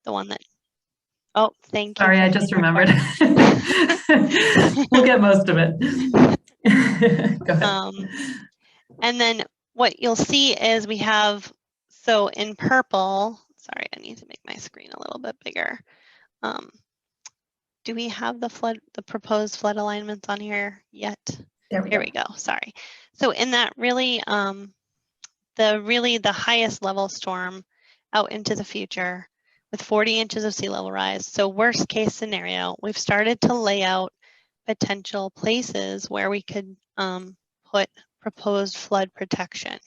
the one that, oh, thank you. Sorry, I just remembered. We'll get most of it. Go ahead. And then what you'll see is we have, so in purple, sorry, I need to make my screen a little bit bigger. Do we have the proposed flood alignments on here yet? There we go. Sorry. So in that really, the highest level storm out into the future with 40 inches of sea level rise. So worst case scenario, we've started to lay out potential places where we could put proposed flood protection.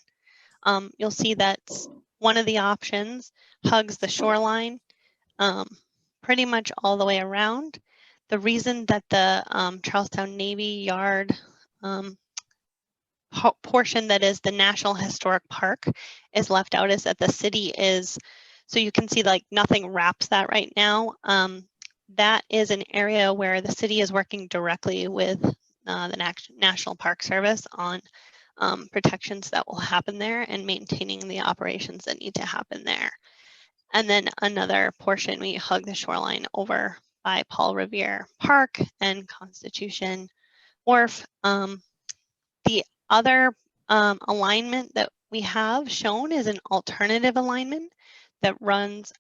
You'll see that one of the options hugs the shoreline pretty much all the way around. The reason that the Charlestown Navy Yard portion that is the National Historic Park is left out is that the city is, so you can see like nothing wraps that right now. That is an area where the city is working directly with the National Park Service on protections that will happen there and maintaining the operations that need to happen there. And then another portion, we hug the shoreline over by Paul Revere Park and Constitution Wharf. The other alignment that we have shown is an alternative alignment that runs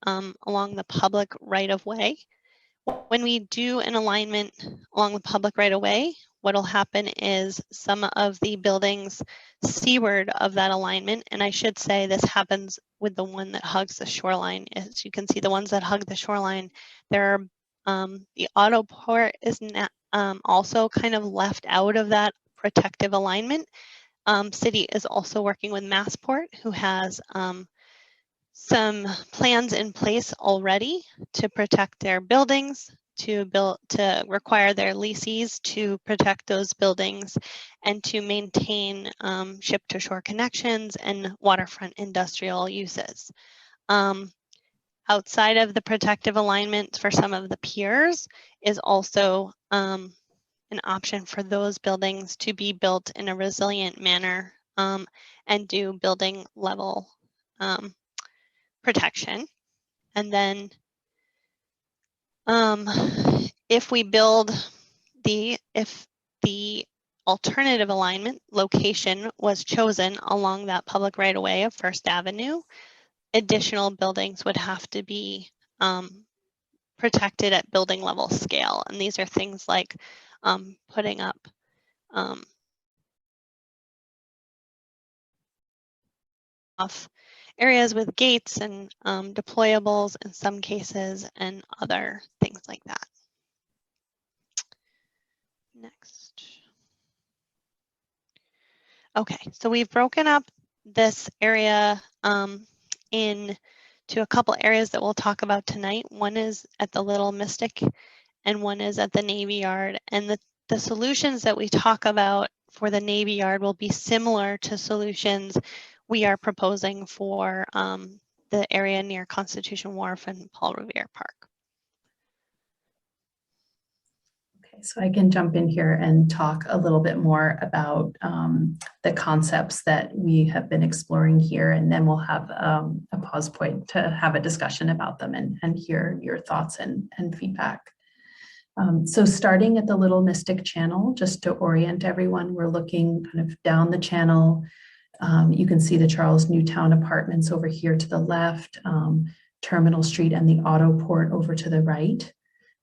along the public right-of-way. When we do an alignment along the public right-of-way, what will happen is some of the buildings seaward of that alignment, and I should say this happens with the one that hugs the shoreline. As you can see, the ones that hug the shoreline, there are the auto port is also kind of left out of that protective alignment. City is also working with Massport, who has some plans in place already to protect their buildings, to require their lessees to protect those buildings and to maintain ship-to-shore connections and waterfront industrial uses. Outside of the protective alignment for some of the piers is also an option for those buildings to be built in a resilient manner and do building level protection. And then if the alternative alignment location was chosen along that public right-of-way of First Avenue, additional buildings would have to be protected at building level scale. And these are things like putting up off areas with gates and deployables in some cases and other things like that. Next. Okay, so we've broken up this area into a couple areas that we'll talk about tonight. One is at the Little Mystic and one is at the Navy Yard. And the solutions that we talk about for the Navy Yard will be similar to solutions we are proposing for the area near Constitution Wharf and Paul Revere Park. Okay, so I can jump in here and talk a little bit more about the concepts that we have been exploring here, and then we'll have a pause point to have a discussion about them and hear your thoughts and feedback. So starting at the Little Mystic Channel, just to orient everyone, we're looking kind of down the channel. You can see the Charles Newtown apartments over here to the left, Terminal Street and the Auto Port over to the right.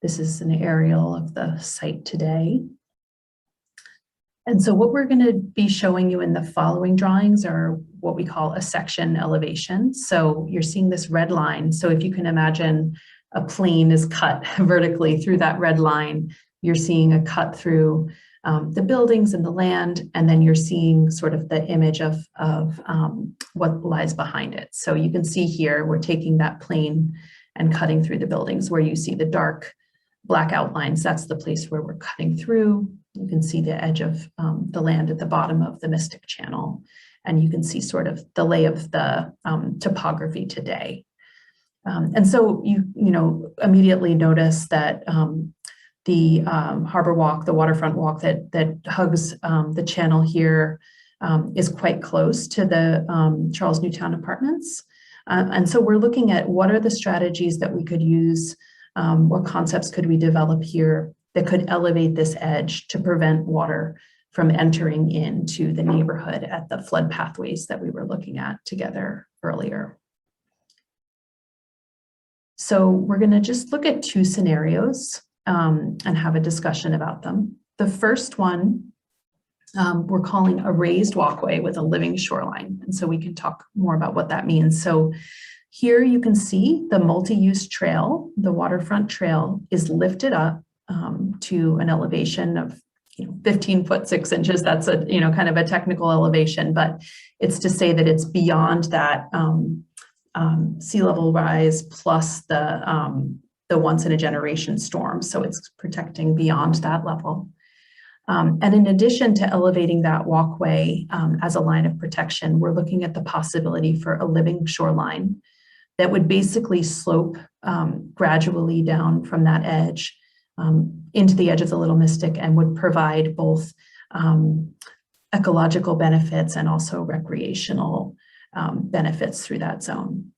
This is an aerial of the site today. And so what we're going to be showing you in the following drawings are what we call a section elevation. So you're seeing this red line. So if you can imagine a plane is cut vertically through that red line, you're seeing a cut through the buildings and the land, and then you're seeing sort of the image of what lies behind it. So you can see here, we're taking that plane and cutting through the buildings where you see the dark black outlines. That's the place where we're cutting through. You can see the edge of the land at the bottom of the Mystic Channel, and you can see sort of the lay of the topography today. And so you immediately notice that the Harbor Walk, the waterfront walk that hugs the channel here is quite close to the Charles Newtown apartments. And so we're looking at what are the strategies that we could use, what concepts could we develop here that could elevate this edge to prevent water from entering into the neighborhood at the flood pathways that we were looking at together earlier. So we're going to just look at two scenarios and have a discussion about them. The first one we're calling a raised walkway with a living shoreline. And so we can talk more about what that means. So here you can see the multi-use trail, the waterfront trail is lifted up to an elevation of 15 foot 6 inches. That's a kind of a technical elevation, but it's to say that it's beyond that sea level rise plus the once in a generation storm. So it's protecting beyond that level. And in addition to elevating that walkway as a line of protection, we're looking at the possibility for a living shoreline that would basically slope gradually down from that edge into the edge of the Little Mystic and would provide both ecological benefits and also recreational benefits through that zone.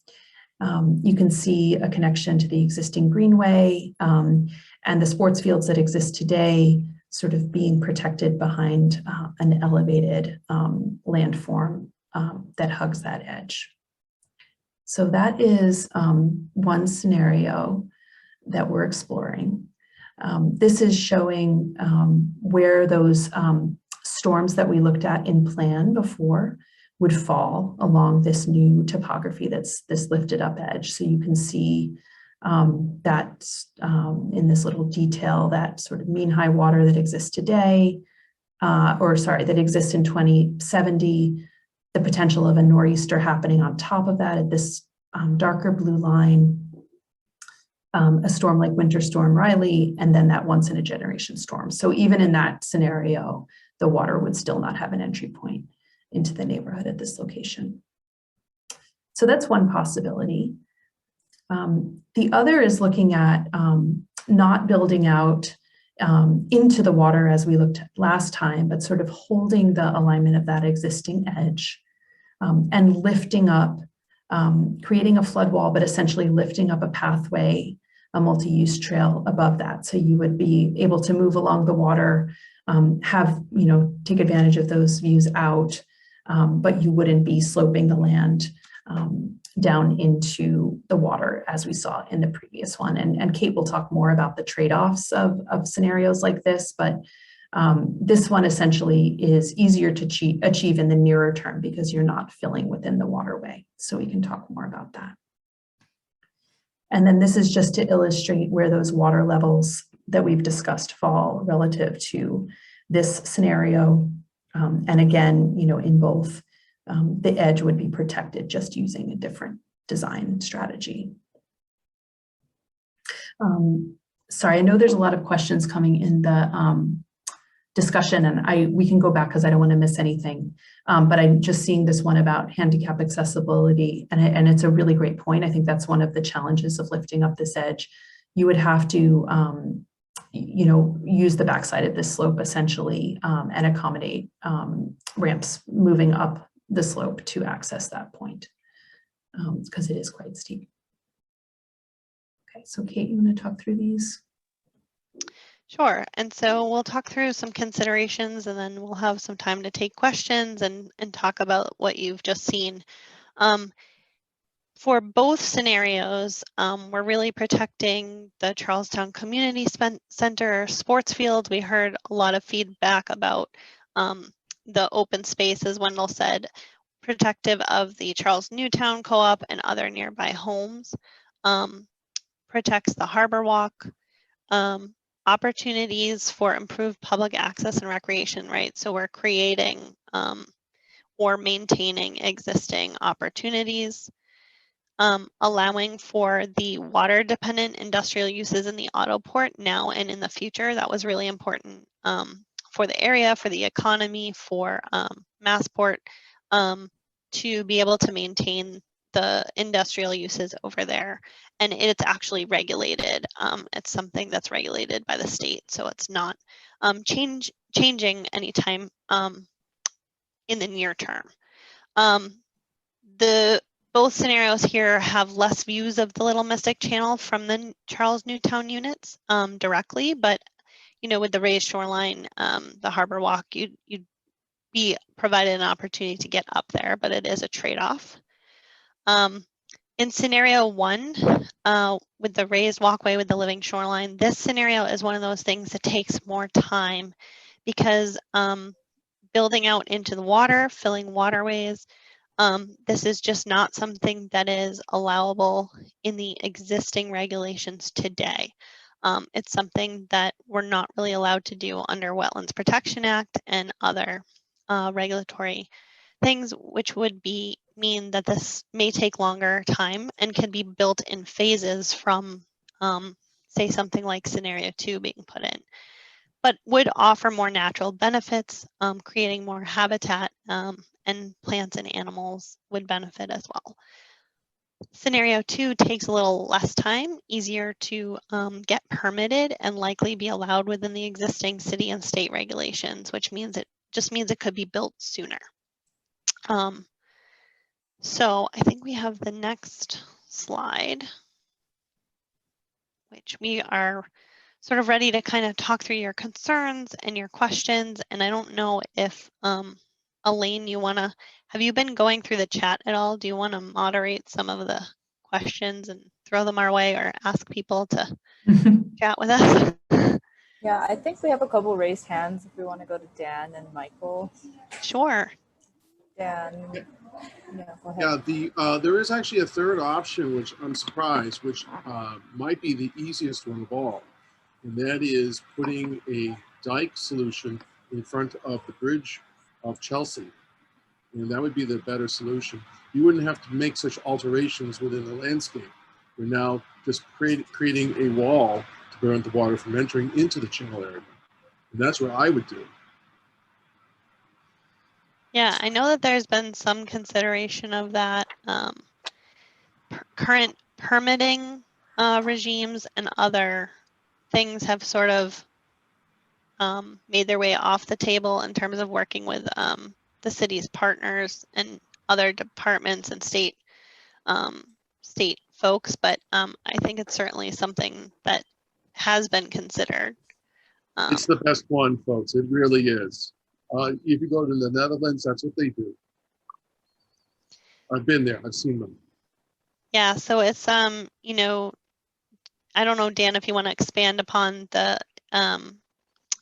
You can see a connection to the existing greenway and the sports fields that exist today sort of being protected behind an elevated landform that hugs that edge. So that is one scenario that we're exploring. This is showing where those storms that we looked at in plan before would fall along this new topography that's this lifted up edge. So you can see that in this little detail, that sort of mean high water that exists today, that exists in 2070, the potential of a nor'easter happening on top of that at this darker blue line, a storm like Winter Storm Riley, and then that once in a generation storm. So even in that scenario, the water would still not have an entry point into the neighborhood at this location. So that's one possibility. The other is looking at not building out into the water as we looked at last time, but sort of holding the alignment of that existing edge and lifting up, creating a flood wall, but essentially lifting up a pathway, a multi-use trail above that. So you would be able to move along the water, take advantage of those views out, but you wouldn't be sloping the land down into the water as we saw in the previous one. And Kate will talk more about the trade-offs of scenarios like this, but this one essentially is easier to achieve in the nearer term because you're not filling within the waterway. So we can talk more about that. And then this is just to illustrate where those water levels that we've discussed fall relative to this scenario. And again, in both, the edge would be protected just using a different design strategy. Sorry, I know there's a lot of questions coming in the discussion, and we can go back because I don't want to miss anything. But I'm just seeing this one about handicap accessibility, and it's a really great point. I think that's one of the challenges of lifting up this edge. You would have to use the backside of this slope essentially and accommodate ramps moving up the slope to access that point because it is quite steep. Okay, so Kate, you want to talk through these? Sure, and so we'll talk through some considerations and then we'll have some time to take questions and talk about what you've just seen. For both scenarios, we're really protecting the Charlestown Community Center sports field. We heard a lot of feedback about the open space, as Wendell said, protective of the Charles Newtown Co-op and other nearby homes, protects the Harbor Walk, opportunities for improved public access and recreation, right? So we're creating or maintaining existing opportunities, allowing for the water-dependent industrial uses in the auto port now and in the future. That was really important for the area, for the economy, for Massport, to be able to maintain the industrial uses over there. And it's actually regulated. It's something that's regulated by the state, so it's not changing anytime in the near term. The both scenarios here have less views of the Little Mystic Channel from the Charles Newtown units directly, but with the raised shoreline, the harbor walk, you'd be provided an opportunity to get up there, but it is a trade-off. In scenario 1, with the raised walkway with the living shoreline, this scenario is one of those things that takes more time because building out into the water, filling waterways, this is just not something that is allowable in the existing regulations today. It's something that we're not really allowed to do under Wetlands Protection Act and other regulatory things, which would mean that this may take longer time and can be built in phases from, say, something like scenario 2 being put in, but would offer more natural benefits, creating more habitat, and plants and animals would benefit as well. Scenario 2 takes a little less time, easier to get permitted, and likely be allowed within the existing city and state regulations, which means it could be built sooner. So I think we have the next slide, which we are sort of ready to kind of talk through your concerns and your questions. And I don't know if Elaine, have you been going through the chat at all? Do you want to moderate some of the questions and throw them our way or ask people to chat with us? Yeah, I think we have a couple raised hands if we want to go to Dan and Michael. Sure. Dan, yeah, go ahead. Yeah, there is actually a third option, which I'm surprised, which might be the easiest one of all. And that is putting a dike solution in front of the bridge of Chelsea. And that would be the better solution. You wouldn't have to make such alterations within the landscape. You're now just creating a wall to prevent the water from entering into the channel area. And that's what I would do. Yeah, I know that there's been some consideration of that. Current permitting regimes and other things have sort of made their way off the table in terms of working with the city's partners and other departments and state folks, but I think it's certainly something that has been considered. It's the best one, folks. It really is. If you go to the Netherlands, that's what they do. I've been there. I've seen them. Yeah, so it's I don't know, Dan, if you want to expand upon the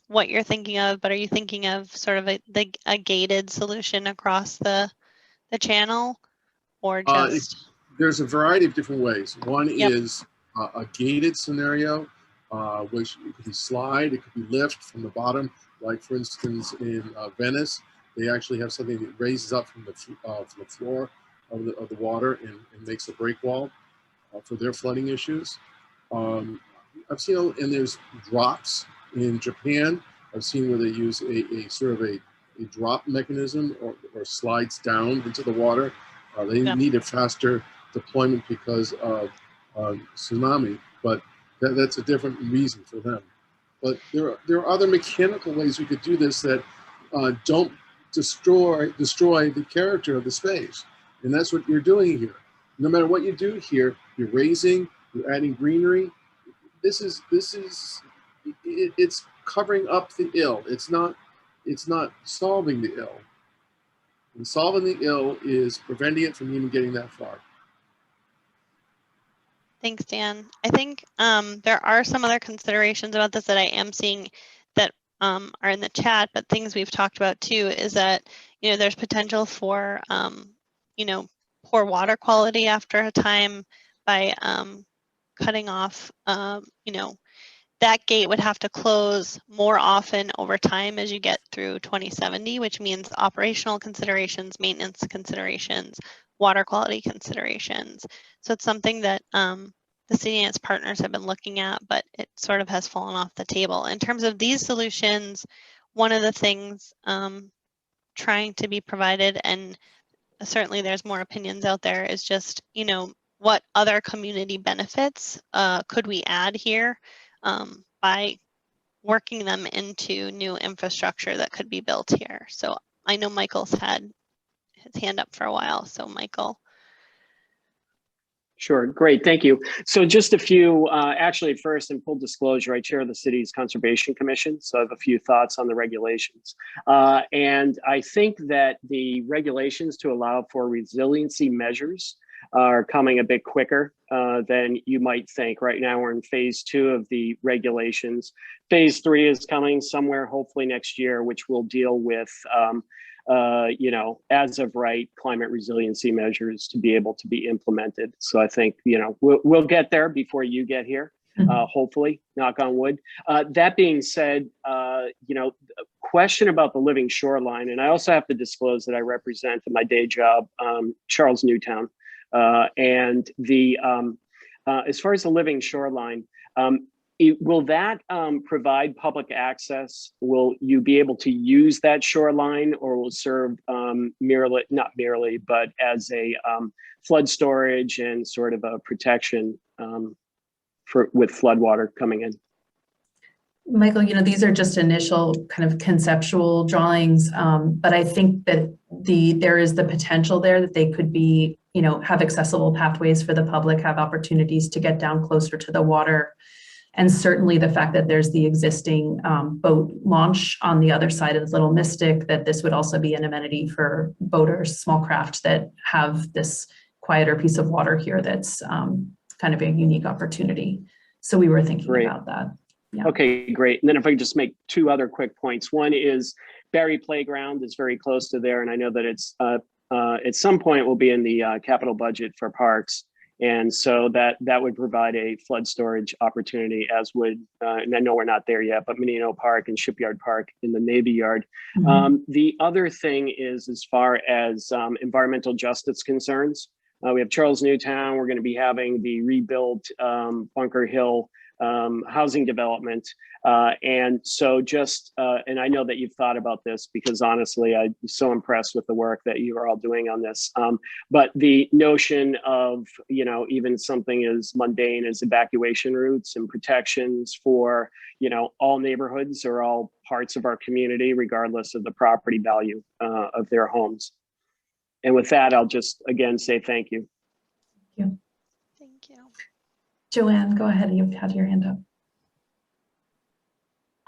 what you're thinking of, but are you thinking of sort of a gated solution across the channel, or just? There's a variety of different ways. One is a gated scenario, which it could be slide, it could be lift from the bottom. Like for instance, in Venice, they actually have something that raises up from the floor of the water and makes a break wall for their flooding issues. I've seen, and there's drops in Japan. I've seen where they use a sort of a drop mechanism or slides down into the water. They need a faster deployment because of tsunami, but that's a different reason for them. But there are other mechanical ways we could do this that don't destroy the character of the space. And that's what you're doing here. No matter what you do here, you're raising, you're adding greenery. It's covering up the ill. It's not solving the ill. And solving the ill is preventing it from even getting that far. Thanks, Dan. I think there are some other considerations about this that I am seeing that are in the chat, but things we've talked about too is that, there's potential for, poor water quality after a time by cutting off, that gate would have to close more often over time as you get through 2070, which means operational considerations, maintenance considerations, water quality considerations. So it's something that the city and its partners have been looking at, but it sort of has fallen off the table. In terms of these solutions, one of the things trying to be provided, and certainly there's more opinions out there, is just, what other community benefits could we add here by working them into new infrastructure that could be built here. So I know Michael's had his hand up for a while, so Michael. Sure, great, thank you. So just a few, actually first, in full disclosure, I chair the city's Conservation Commission, so I have a few thoughts on the regulations. And I think that the regulations to allow for resiliency measures are coming a bit quicker than you might think. Right now, we're in phase 2 of the regulations. Phase 3 is coming somewhere, hopefully next year, which will deal with you know, as of right climate resiliency measures to be able to be implemented. So I think, you know, we'll get there before you get here, hopefully, knock on wood. That being said, you know, question about the living shoreline, and I also have to disclose that I represent in my day job, Charles Newtown. And the, as far as the living shoreline, will that provide public access? Will you be able to use that shoreline, or will it serve merely, not merely, but as a flood storage and sort of a protection with floodwater coming in? Michael, you know, these are just initial kind of conceptual drawings, but I think that there is the potential there that they could be, you know, have accessible pathways for the public, have opportunities to get down closer to the water. And certainly the fact that there's the existing boat launch on the other side of Little Mystic, that this would also be an amenity for boaters, small craft that have this quieter piece of water here that's kind of a unique opportunity. So we were thinking about that. Yeah. Okay, great. And then if I could just make 2 other quick points. One is Barry Playground is very close to there. And I know that it's at some point will be in the capital budget for parks. And so that would provide a flood storage opportunity, as would, and I know we're not there yet, but Menino Park and Shipyard Park in the Navy Yard. The other thing is, as far as environmental justice concerns, we have Charles Newtown. We're going to be having the rebuilt Bunker Hill housing development. And so just, and I know that you've thought about this, because honestly, I'm so impressed with the work that you are all doing on this. But the notion of, you know, even something as mundane as evacuation routes and protections for, you know, all neighborhoods or all parts of our community, regardless of the property value of their homes. And with that, I'll just again say thank you. Thank you. Thank you. Joanne, go ahead. You've had your hand up.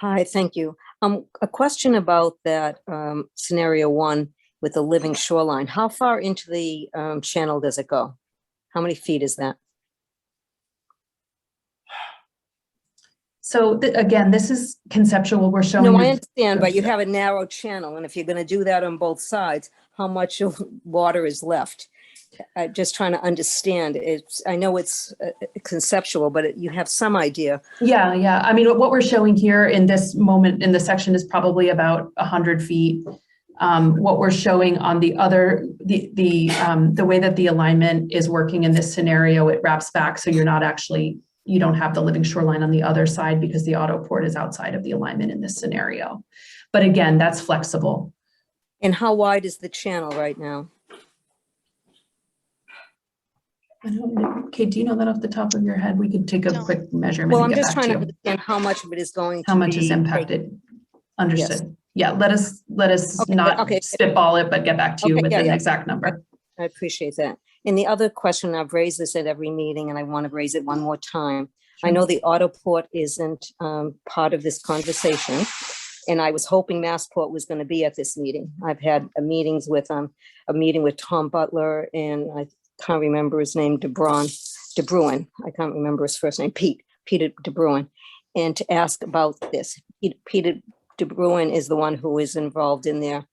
Hi, thank you. A question about that scenario 1 with the living shoreline. How far into the channel does it go? How many feet is that? So again, this is conceptual. We're showing. No, I understand, but you have a narrow channel, and if you're going to do that on both sides, how much of water is left? Just trying to understand. I know it's conceptual, but you have some idea. Yeah. I mean, what we're showing here in this moment in the section is probably about 100 feet. What we're showing on the other, the way that the alignment is working in this scenario, it wraps back, so you're not actually, you don't have the living shoreline on the other side because the auto port is outside of the alignment in this scenario. But again, that's flexible. And how wide is the channel right now? I don't know. Kate, do you know that off the top of your head? We could take a quick measurement. Well, and I'm get just back trying to you. understand how much of it is going How to much be is impacted. Understood. Yes. Yeah, let us Okay, not spitball it, but get back to you with an exact number. I appreciate that. And the other question, I've raised this at every meeting, and I want to raise it one more time. Sure. I know the auto port isn't part of this conversation, and I was hoping Massport was going to be at this meeting. I've had meetings with a meeting with Tom Butler, and I can't remember his name, DeBruin. I can't remember his first name, Peter DeBruin, and to ask about this. Peter DeBruin is the one who is involved in their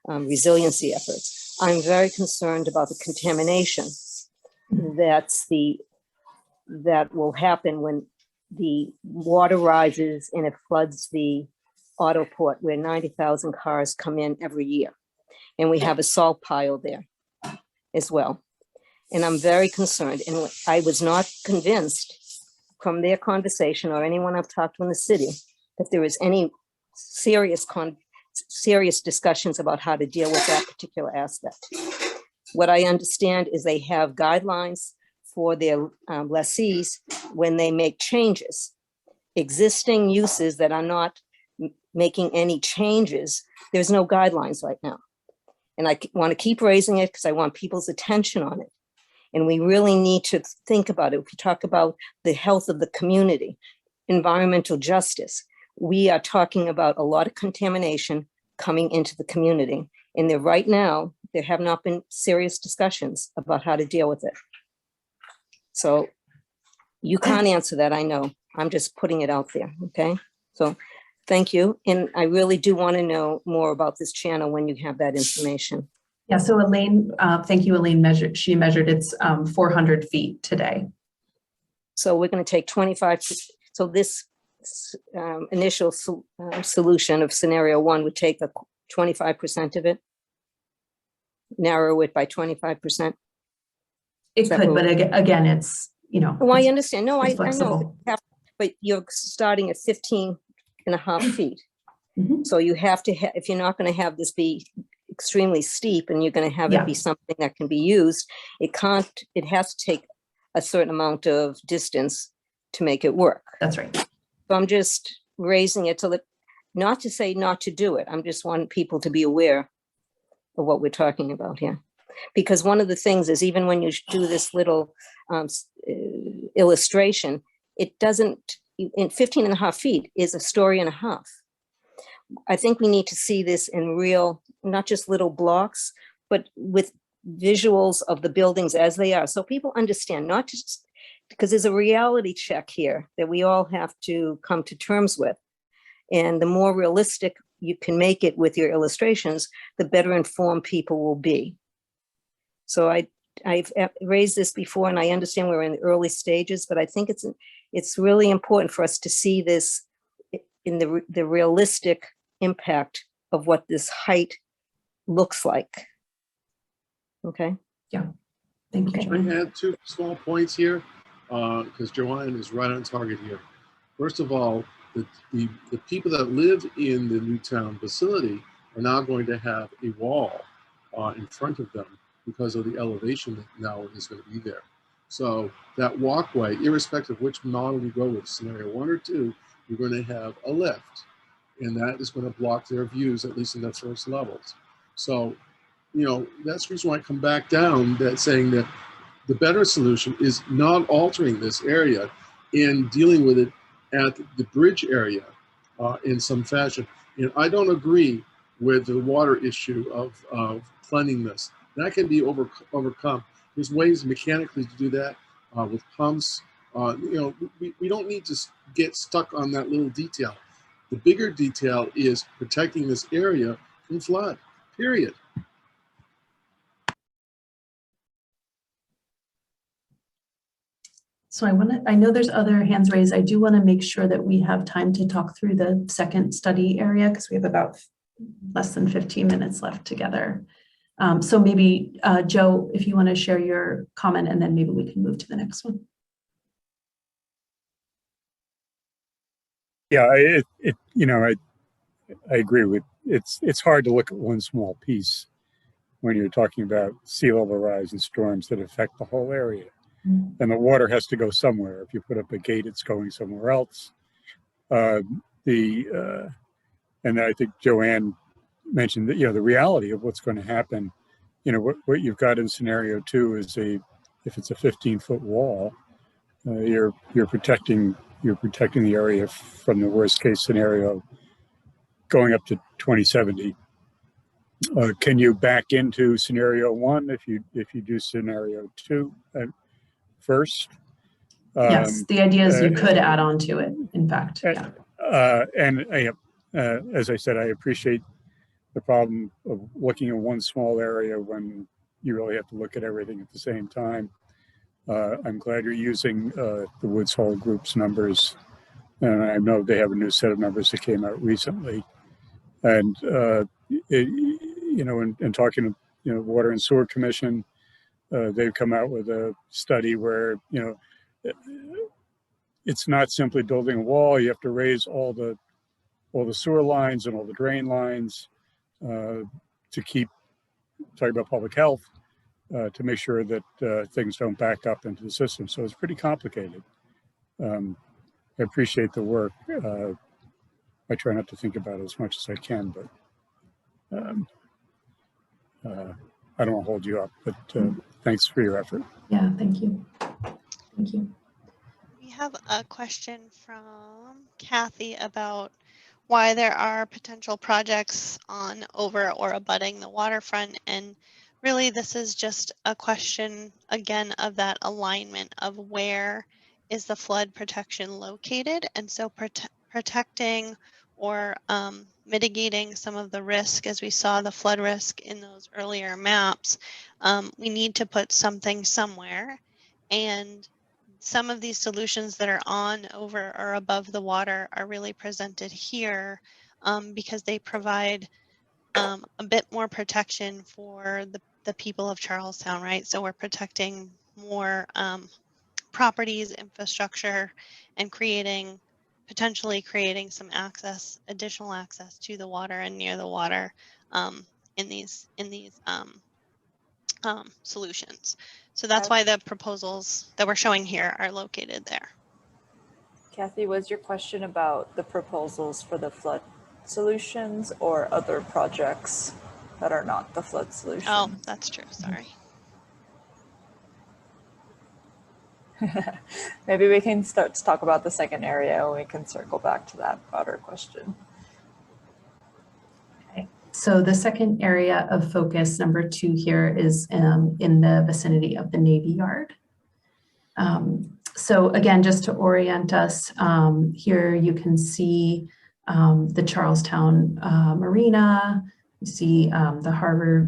resiliency efforts. I'm very concerned about the contamination that will happen when the water rises and it floods the auto port, where 90,000 cars come in every year. And we have a salt pile there as well. And I'm very concerned. And I was not convinced from their conversation or anyone I've talked to in the city that there is any serious discussions about how to deal with that particular aspect. What I understand is they have guidelines for their lessees when they make changes. Existing uses that are not making any changes, there's no guidelines right now. And I want to keep raising it because I want people's attention on it. And we really need to think about it. If we talk about the health of the community, environmental justice, we are talking about a lot of contamination coming into the community. And there right now, there have not been serious discussions about how to deal with it. So you can't answer that, I know. I'm just putting it out there, okay? So thank you. And I really do want to know more about this channel when you have that information. Yeah, so Elaine, thank you, Elaine. She measured it's 400 feet today. So we're going to take 25. So this initial solution of scenario 1 would take 25% of it, narrow it by 25%. It could, but again, it's, you know. Oh, I understand. No, I know. Flexible. But you're starting at 15.5 feet. Mhm. So you have to, if you're not going to have this be extremely steep and you're going to have Yeah. it be something that can be used, it has to take a certain amount of distance to make it work. That's right. So I'm just raising it not to say not to do it. I'm just wanting people to be aware of what we're talking about here. Because one of the things is, even when you do this little illustration, it doesn't, in 15.5 feet is a story and a half. I think we need to see this in real, not just little blocks, but with visuals of the buildings as they are. So people understand, not just because there's a reality check here that we all have to come to terms with. And the more realistic you can make it with your illustrations, the better informed people will be. So I've raised this before, and I understand we're in the early stages, but I think it's really important for us to see this in the realistic impact of what this height looks like. Okay. Yeah. Thank you. Okay. Can I add 2 small points here? Because Joanne is right on target here. First of all, the people that live in the Newtown facility are now going to have a wall in front of them because of the elevation that now is going to be there. So that walkway, irrespective of which model you go with, scenario 1 or 2, you're going to have a lift, and that is going to block their views, at least in the first levels. So, you know, that's the reason why I come back down, that saying that the better solution is not altering this area and dealing with it at the bridge area in some fashion. And I don't agree with the water issue of cleanliness. That can be overcome. There's ways mechanically to do that with pumps. You know, we don't need to get stuck on that little detail. The bigger detail is protecting this area from flood, period. So I know there's other hands raised. I do want to make sure that we have time to talk through the second study area, because we have about less than 15 minutes left together. So maybe Joe, if you want to share your comment, and then maybe we can move to the next one. Yeah, you know, I agree with it's hard to look at one small piece when you're talking about sea level rise and storms that affect the whole area. Mm-hmm. And the water has to go somewhere. If you put up a gate, it's going somewhere else. And I think Joanne mentioned that, you know, the reality of what's going to happen. You know, what you've got in scenario 2 is if it's a 15-foot wall, you're protecting the area from the worst case scenario going up to 2070. Can you back into scenario 1 if you do scenario 2 first? Yes, the idea is you could add on to it, in fact. Yeah. And as I said, I appreciate the problem of looking at one small area when you really have to look at everything at the same time. I'm glad you're using the Woods Hole Group's numbers, and I know they have a new set of numbers that came out recently. And you know, in talking to, you know, Water and Sewer Commission, they've come out with a study where, you know, it's not simply building a wall. You have to raise all the sewer lines and all the drain lines to keep, talking about public health, to make sure that things don't back up into the system. So it's pretty complicated. I appreciate the work. I try not to think about it as much as I can, but I don't want to hold you up, but thanks for your effort. Yeah, thank you. Thank you. We have a question from Kathy about why there are potential projects on, over, or abutting the waterfront. And really, this is just a question, again, of that alignment of where is the flood protection located. And so protecting or mitigating some of the risk, as we saw the flood risk in those earlier maps, we need to put something somewhere. And some of these solutions that are on, over, or above the water are really presented here because they provide a bit more protection for the people of Charlestown, right? So we're protecting more properties, infrastructure, and potentially creating some additional access to the water and near the water in these solutions. So that's why the proposals that we're showing here are located there. Kathy, was your question about the proposals for the flood solutions or other projects that are not the flood solution? Oh, that's true. Sorry. Maybe we can start to talk about the second area and we can circle back to that broader question. Okay. So the second area of focus, number 2 here, is in the vicinity of the Navy Yard. So again, just to orient us, here you can see the Charlestown Marina. You see the Harbor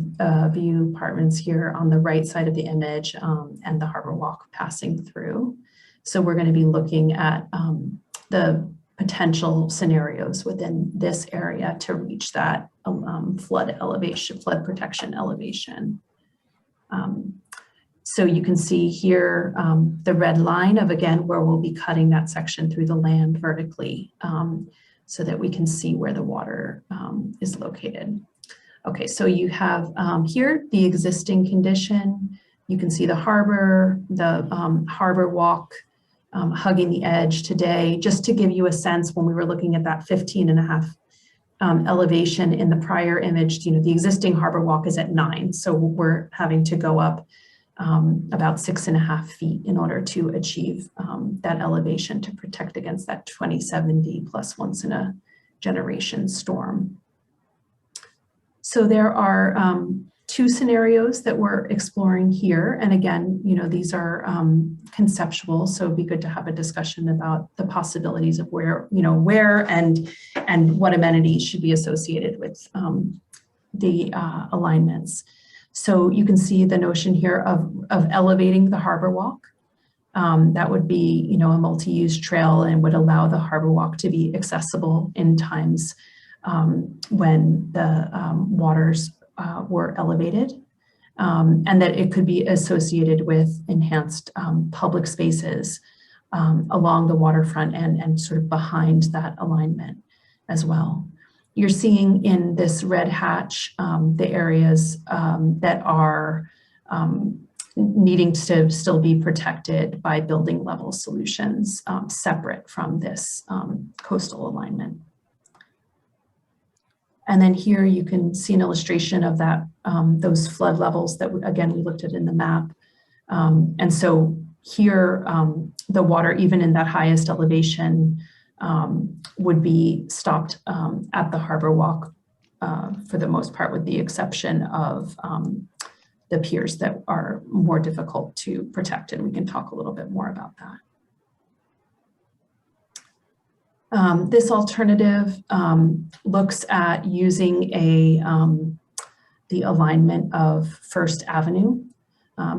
View Apartments here on the right side of the image, and the Harbor Walk passing through. So we're going to be looking at the potential scenarios within this area to reach that flood protection elevation. So you can see here the red line of, again, where we'll be cutting that section through the land vertically so that we can see where the water is located. Okay, so you have here the existing condition. You can see the harbor walk hugging the edge today. Just to give you a sense, when we were looking at that 15.5 elevation in the prior image, you know, the existing harbor walk is at 9. So we're having to go up about 6.5 feet in order to achieve that elevation to protect against that 2070 plus once in a generation storm. So there are 2 scenarios that we're exploring here. And again, you know, these are conceptual, so it'd be good to have a discussion about the possibilities of where and what amenities should be associated with the alignments. So you can see the notion here of elevating the harbor walk. That would be, you know, a multi-use trail and would allow the harbor walk to be accessible in times when the waters were elevated, and that it could be associated with enhanced public spaces along the waterfront and sort of behind that alignment as well. You're seeing in this red hatch the areas that are needing to still be protected by building level solutions separate from this coastal alignment. And then here you can see an illustration of that, those flood levels that, again, we looked at in the map. And so here, the water, even in that highest elevation, would be stopped at the harbor walk for the most part, with the exception of the piers that are more difficult to protect. And we can talk a little bit more about that. This alternative looks at using the alignment of First Avenue,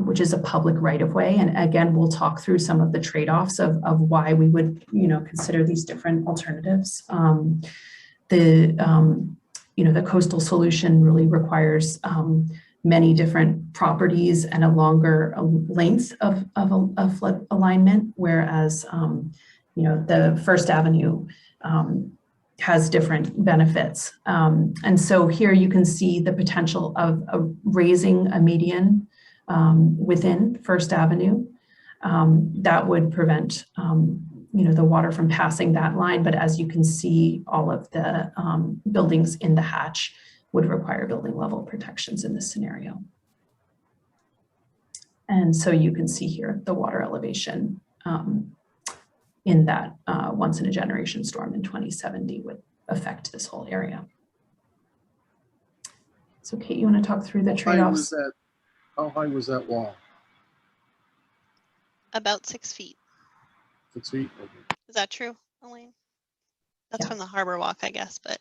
which is a public right-of-way. And again, we'll talk through some of the trade-offs of why we would, you know, consider these different alternatives. The coastal solution really requires many different properties and a longer length of flood alignment, whereas you know, the First Avenue has different benefits. And so here you can see the potential of raising a median within First Avenue. That would prevent, you know, the water from passing that line. But as you can see, all of the buildings in the hatch would require building level protections in this scenario. And so you can see here the water elevation in that once in a generation storm in 2070 would affect this whole area. So Kate, you want to talk through the trade-offs? How high was that wall? About 6 feet. 6 feet? Okay. Is that true, Elaine? That's Yeah. from the harbor walk, I guess, but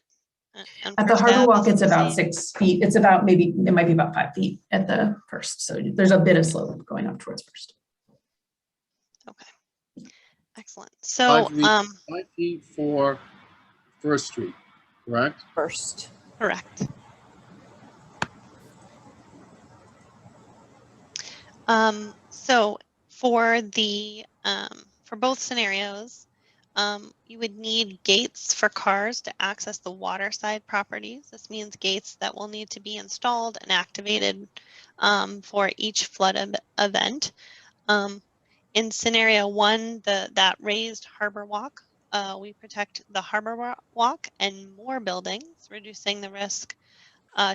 on At the First harbor Ave, walk, is it's the about same. 6 feet. It's about maybe, it might be about 5 feet at the first. So there's a bit of slope going up towards First. Okay, excellent. So, 5 feet for First Street, correct? First. correct. So for the for both scenarios, you would need gates for cars to access the waterside properties. This means gates that will need to be installed and activated for each flood event. In scenario 1, that raised harbor walk, we protect the harbor walk and more buildings, reducing the risk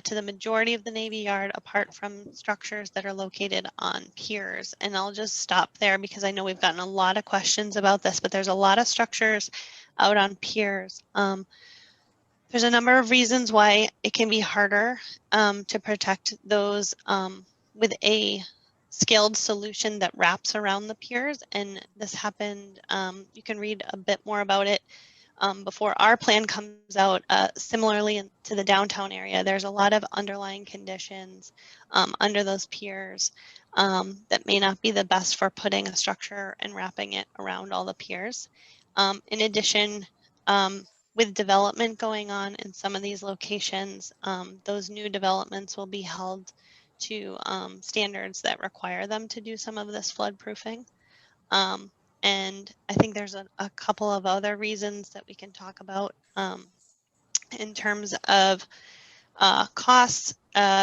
to the majority of the Navy Yard, apart from structures that are located on piers. And I'll just stop there because I know we've gotten a lot of questions about this, but there's a lot of structures out on piers. There's a number of reasons why it can be harder to protect those with a scaled solution that wraps around the piers. And this happened, you can read a bit more about it before our plan comes out. Similarly to the downtown area, there's a lot of underlying conditions under those piers that may not be the best for putting a structure and wrapping it around all the piers. In addition, with development going on in some of these locations, those new developments will be held to standards that require them to do some of this flood proofing. And I think there's a couple of other reasons that we can talk about in terms of costs.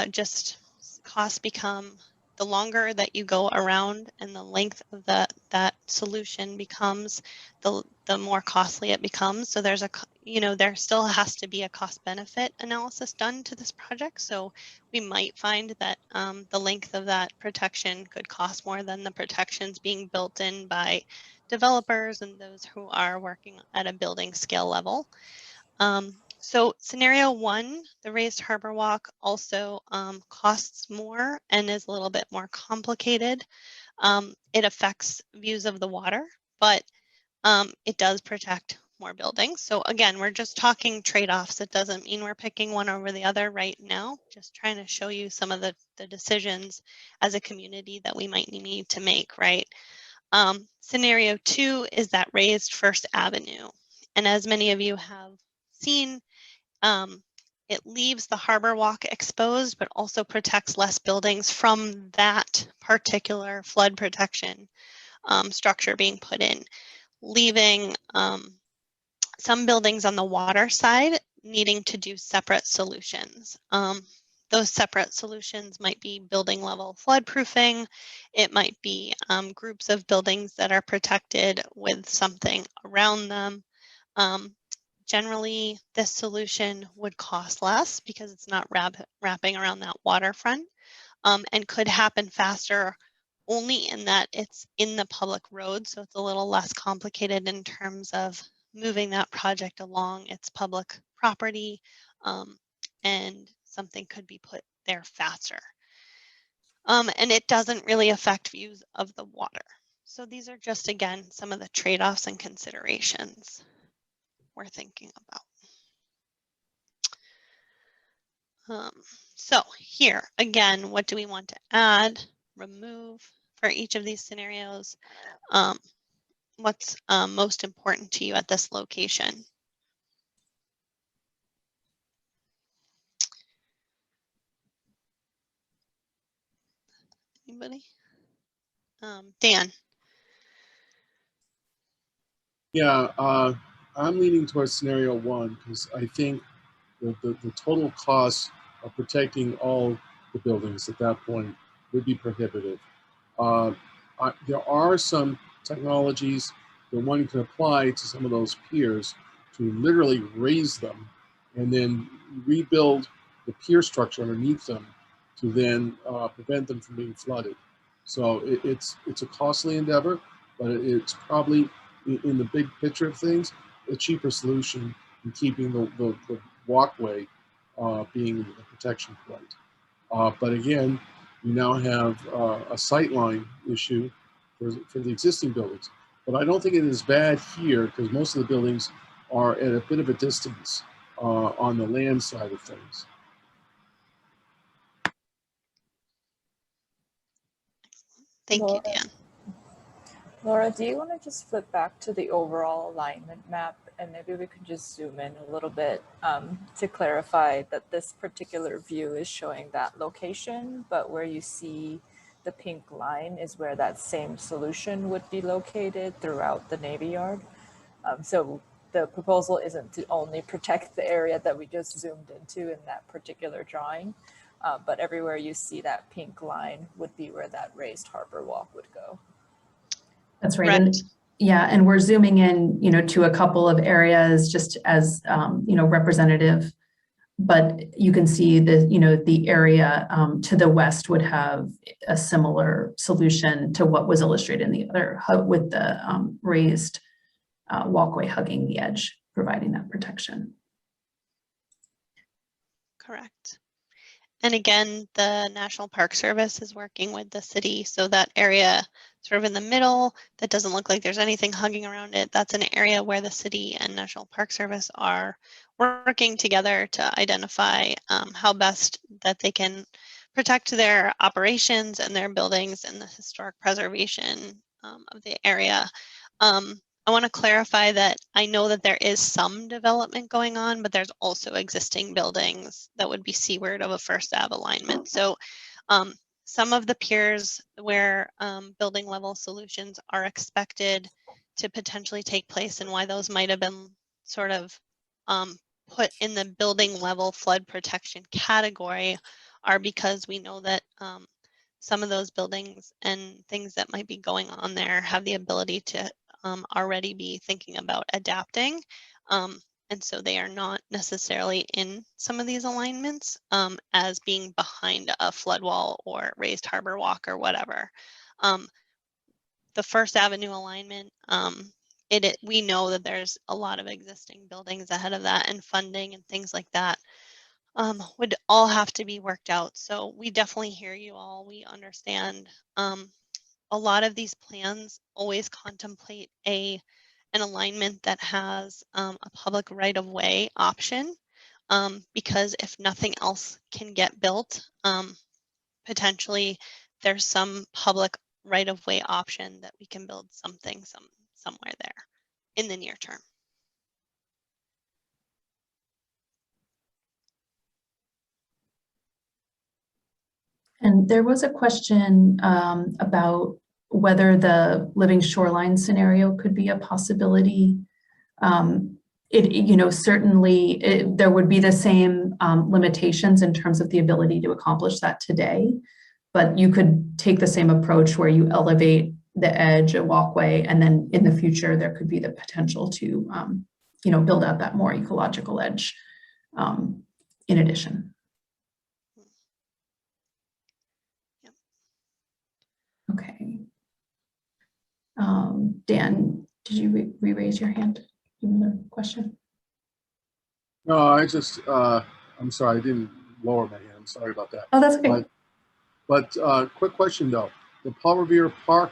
Just costs become, the longer that you go around and the length of that solution becomes, the more costly it becomes. So there's there still has to be a cost benefit analysis done to this project. So we might find that the length of that protection could cost more than the protections being built in by developers and those who are working at a building scale level. So scenario 1, the raised harbor walk, also costs more and is a little bit more complicated. It affects views of the water, but it does protect more buildings. So again, we're just talking trade-offs. It doesn't mean we're picking one over the other right now, just trying to show you some of the decisions as a community that we might need to make, right? Scenario 2 is that raised First Avenue. And as many of you have seen, it leaves the harbor walk exposed, but also protects less buildings from that particular flood protection structure being put in, leaving some buildings on the water side needing to do separate solutions. Those separate solutions might be building level flood proofing. It might be groups of buildings that are protected with something around them. Generally, this solution would cost less because it's not wrapping around that waterfront, and could happen faster only in that it's in the public road. So it's a little less complicated in terms of moving that project along its public property, and something could be put there faster. And it doesn't really affect views of the water. So these are just, again, some of the trade-offs and considerations we're thinking about. So here, again, what do we want to add, remove for each of these scenarios? What's most important to you at this location? Anybody? Dan. Yeah, I'm leaning towards scenario 1 because I think the total cost of protecting all the buildings at that point would be prohibitive. There are some technologies that one can apply to some of those piers to literally raise them and then rebuild the pier structure underneath them to then prevent them from being flooded. So it's a costly endeavor, but it's probably, in the big picture of things, a cheaper solution in keeping the walkway being the protection point. But again, you now have a sightline issue for the existing buildings. But I don't think it is bad here because most of the buildings are at a bit of a distance on the land side of things. Thank you, Laura, Dan. Laura, do you want to just flip back to the overall alignment map and maybe we could just zoom in a little bit to clarify that this particular view is showing that location, but where you see the pink line is where that same solution would be located throughout the Navy Yard. So the proposal isn't to only protect the area that we just zoomed into in that particular drawing, but everywhere you see that pink line would be where that raised harbor walk would go. That's right. And yeah, and we're zooming in, to a couple of areas just as, representative, but you can see the area to the west would have a similar solution to what was illustrated in the other with the raised walkway hugging the edge, providing that protection. Correct. And again, the National Park Service is working with the city. So that area sort of in the middle, that doesn't look like there's anything hugging around it. That's an area where the city and National Park Service are working together to identify how best that they can protect their operations and their buildings and the historic preservation of the area. I want to clarify that I know that there is some development going on, but there's also existing buildings that would be seaward of a First Ave alignment. So some of the piers where building level solutions are expected to potentially take place and why those might have been sort of put in the building level flood protection category are because we know that some of those buildings and things that might be going on there have the ability to already be thinking about adapting. And so they are not necessarily in some of these alignments as being behind a flood wall or raised harbor walk or whatever. The First Avenue alignment, we know that there's a lot of existing buildings ahead of that and funding and things like that would all have to be worked out. So we definitely hear you all. We understand. A lot of these plans always contemplate an alignment that has a public right-of-way option because if nothing else can get built, potentially there's some public right-of-way option that we can build something somewhere there in the near term. And there was a question about whether the living shoreline scenario could be a possibility. Certainly there would be the same limitations in terms of the ability to accomplish that today, but you could take the same approach where you elevate the edge, a walkway, and then in the future there could be the potential to, build out that more ecological edge in addition. Okay. Dan, did you re-raise your hand? Another question? No, I just, I'm sorry, I didn't lower my hand. I'm sorry about that. Oh, that's okay. But quick question though. The Paul Revere Park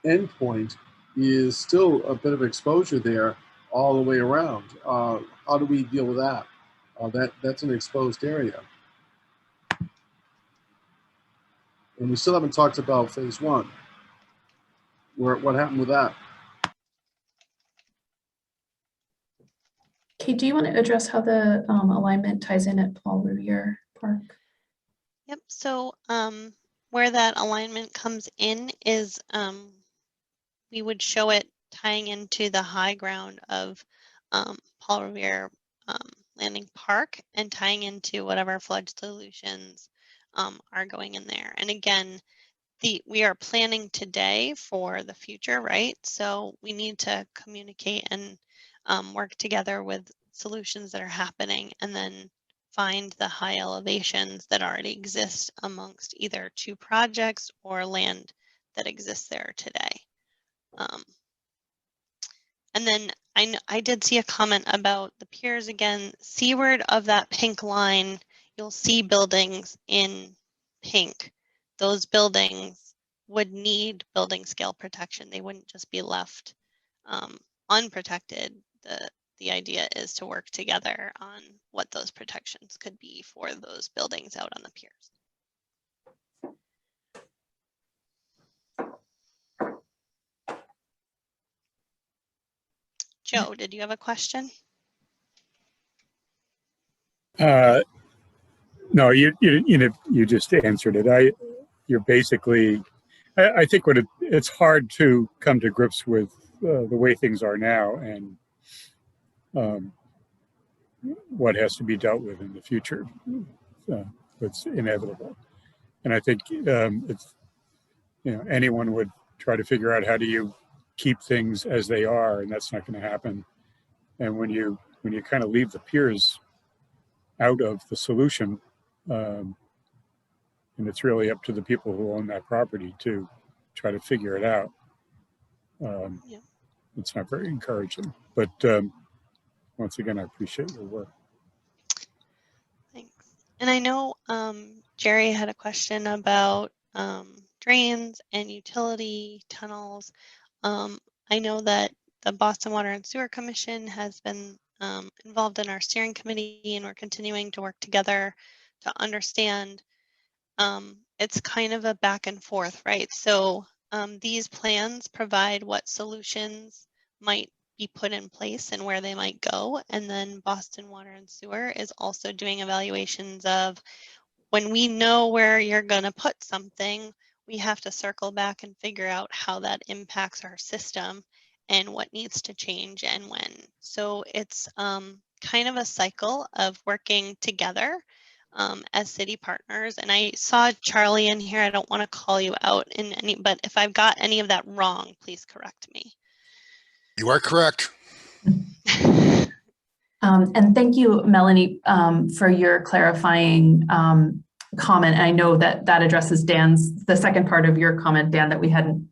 endpoint is still a bit of exposure there all the way around. How do we deal with that? That's an exposed area. And we still haven't talked about phase one. What happened with that? Kate, do you want to address how the alignment ties in at Paul Revere Park? Yep, so where that alignment comes in is we would show it tying into the high ground of Paul Revere Landing Park and tying into whatever flood solutions are going in there. And again, we are planning today for the future, right? So we need to communicate and work together with solutions that are happening and then find the high elevations that already exist amongst either two projects or land that exists there today. And then I did see a comment about the piers again. Seaward of that pink line, you'll see buildings in pink. Those buildings would need building scale protection. They wouldn't just be left unprotected. The idea is to work together on what those protections could be for those buildings out on the piers. Joe, did you have a question? No, you just answered it. You're basically, I think it's hard to come to grips with the way things are now and what has to be dealt with in the future. It's inevitable, and I think it's, anyone would try to figure out how do you keep things as they are, and that's not going to happen. And when you kind of leave the piers out of the solution, and it's really up to the people who own that property to try to figure it out. Yeah. It's not very encouraging, but once again, I appreciate your work. Thanks. And I know Jerry had a question about drains and utility tunnels. I know that the Boston Water and Sewer Commission has been involved in our steering committee, and we're continuing to work together to understand. It's kind of a back and forth, right? So these plans provide what solutions might be put in place and where they might go. And then Boston Water and Sewer is also doing evaluations of when we know where you're going to put something, we have to circle back and figure out how that impacts our system and what needs to change and when. So it's kind of a cycle of working together as city partners. And I saw Charlie in here. I don't want to call you out in any, but if I've got any of that wrong, please correct me. You are correct. And thank you, Melanie, for your clarifying comment. I know that addresses the second part of your comment, Dan, that we hadn't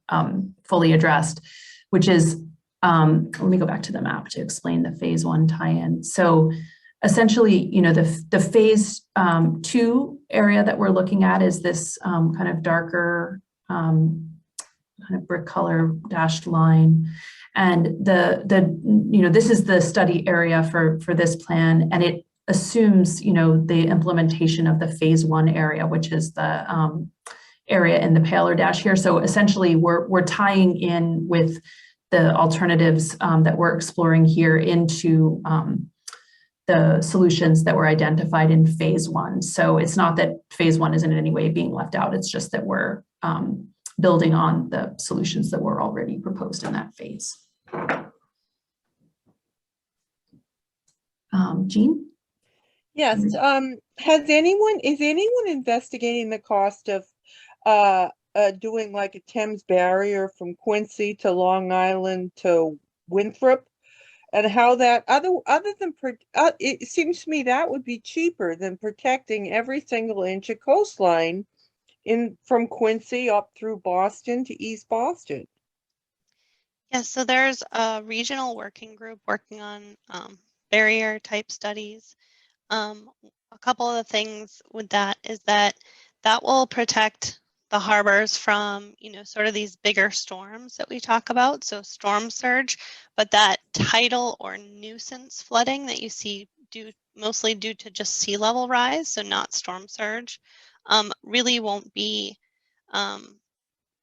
fully addressed, which is, let me go back to the map to explain the phase 1 tie-in. So essentially, the phase 2 area that we're looking at is this kind of darker kind of brick color dashed line. And this is the study area for this plan, and it assumes, the implementation of the phase 1 area, which is the area in the paler dash here. So essentially, we're tying in with the alternatives that we're exploring here into the solutions that were identified in phase 1. So it's not that phase 1 isn't in any way being left out. It's just that we're building on the solutions that were already proposed in that phase. Jean? Yes. Is anyone investigating the cost of doing like a Thames barrier from Quincy to Long Island to Winthrop, and how that other than it seems to me that would be cheaper than protecting every single inch of coastline from Quincy up through Boston to East Boston? Yes, so there's a regional working group working on barrier type studies. A couple of the things with that is that will protect the harbors from, sort of these bigger storms that we talk about. So storm surge, but that tidal or nuisance flooding that you see mostly due to just sea level rise, so not storm surge, really won't be,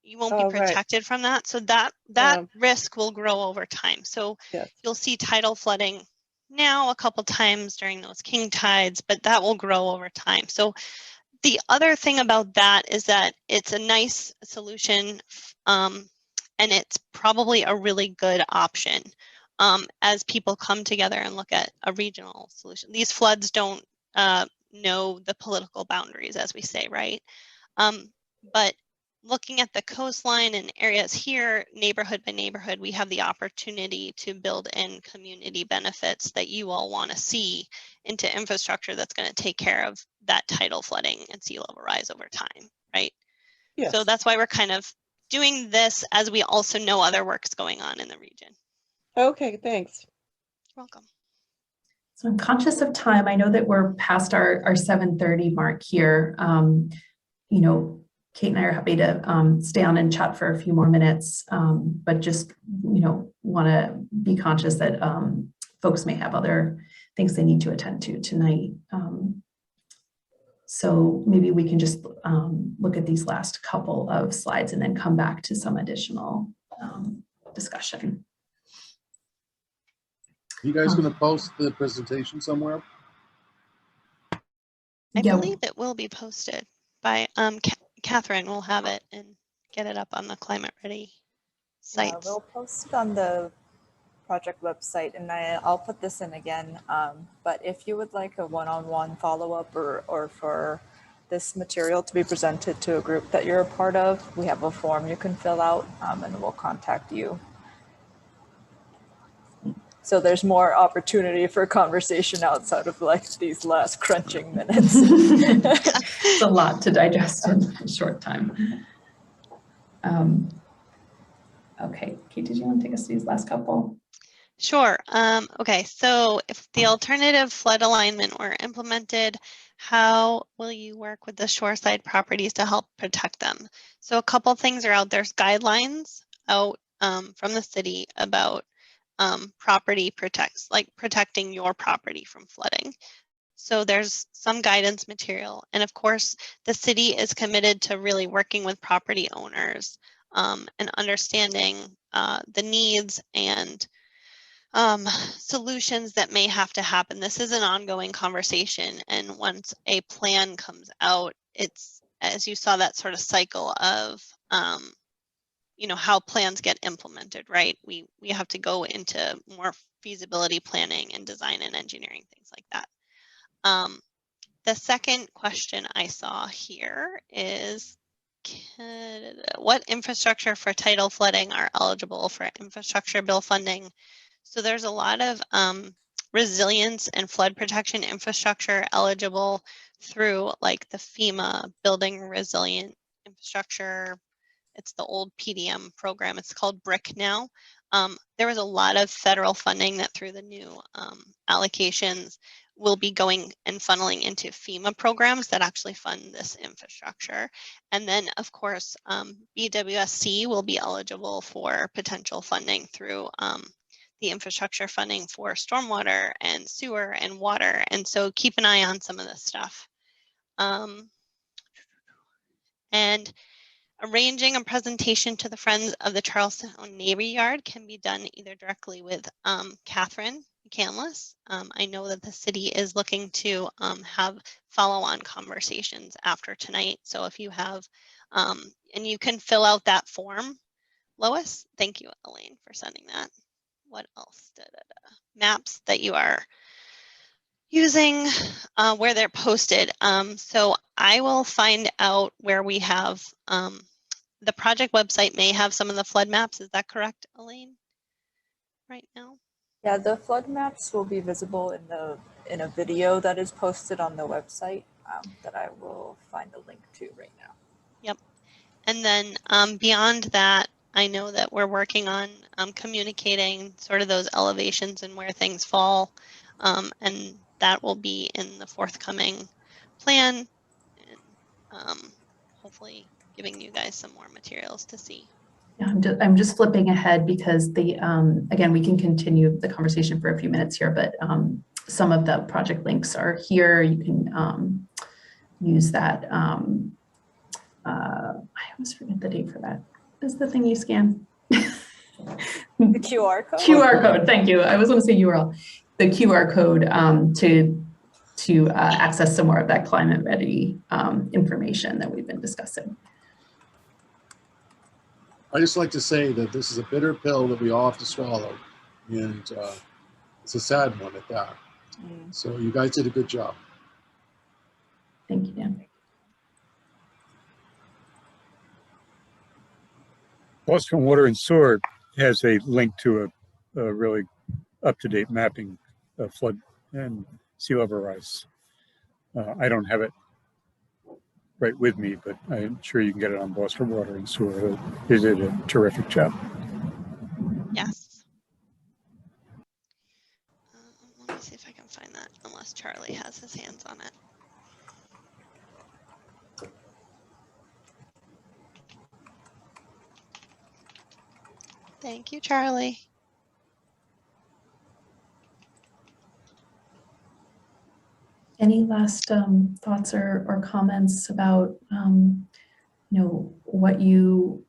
you won't be protected from that. So that risk will grow over time. So yes, you'll see tidal flooding now a couple times during those king tides, but that will grow over time. So the other thing about that is that it's a nice solution, and it's probably a really good option as people come together and look at a regional solution. These floods don't know the political boundaries, as we say, right? But looking at the coastline and areas here, neighborhood by neighborhood, we have the opportunity to build in community benefits that you all want to see into infrastructure that's going to take care of that tidal flooding and sea level rise over time, right? Yes. So that's why we're kind of doing this as we also know other work's going on in the region. Okay, thanks. You're welcome. So I'm conscious of time. I know that we're past our 7:30 mark here. You know, Kate and I are happy to stay on and chat for a few more minutes, but just, you know, want to be conscious that folks may have other things they need to attend to tonight. So maybe we can just look at these last couple of slides and then come back to some additional discussion. You guys going to post the presentation somewhere? I believe it will be posted by Catherine will have it and get it up on the Climate Ready site. Yeah, we'll post it on the project website, and I'll put this in again. But if you would like a one-on-one follow-up or for this material to be presented to a group that you're a part of, we have a form you can fill out, and we'll contact you. So there's more opportunity for conversation outside of like these last crunching minutes. It's a lot to digest in a short time. Okay, Kate, did you want to take us to these last couple? Sure. Okay, so if the alternative flood alignment were implemented, how will you work with the shoreside properties to help protect them? So a couple things are out. There's guidelines out from the city about property protecting your property from flooding. So there's some guidance material. And of course, the city is committed to really working with property owners and understanding the needs and solutions that may have to happen. This is an ongoing conversation. And once a plan comes out, it's, as you saw, that sort of cycle of you know, how plans get implemented, right? We have to go into more feasibility planning and design and engineering, things like that. The second question I saw here is, what infrastructure for tidal flooding are eligible for infrastructure bill funding? So there's a lot of resilience and flood protection infrastructure eligible through like the FEMA Building Resilient Infrastructure. It's the old PDM program. It's called BRIC now. There was a lot of federal funding that through the new allocations will be going and funneling into FEMA programs that actually fund this infrastructure. And then of course, BWSC will be eligible for potential funding through the infrastructure funding for stormwater and sewer and water. And so keep an eye on some of this stuff. And arranging a presentation to the Friends of the Charlestown Navy Yard can be done either directly with Catherine Canlis. I know that the city is looking to have follow-on conversations after tonight. So if you have, and you can fill out that form, Lois. Thank you, Elaine, for sending that. What else? Maps that you are using, where they're posted. So I will find out where we have the project website may have some of the flood maps. Is that correct, Elaine? Right now? Yeah, the flood maps will be visible in a video that is posted on the website that I will find a link to right now. Yep. And then beyond that, I know that we're working on communicating sort of those elevations and where things fall. And that will be in the forthcoming plan. And hopefully giving you guys some more materials to see. Yeah, I'm just flipping ahead because the again, we can continue the conversation for a few minutes here, but some of the project links are here. You can use that. I always forget the date for that. Is the thing you scan? The QR code? QR code, thank you. I was going to say URL. The QR code to access some more of that climate ready information that we've been discussing. I just like to say that this is a bitter pill that we all have to swallow, and it's a sad one at that. So you guys did a good job. Thank you, Dan. Boston Water and Sewer has a link to a really up-to-date mapping of flood and sea level rise. I don't have it right with me, but I'm sure you can get it on Boston Water and Sewer. He did a terrific job. Yes. Let me see if I can find that, unless Charlie has his hands on it. Thank you, Charlie. Any last thoughts or comments about what you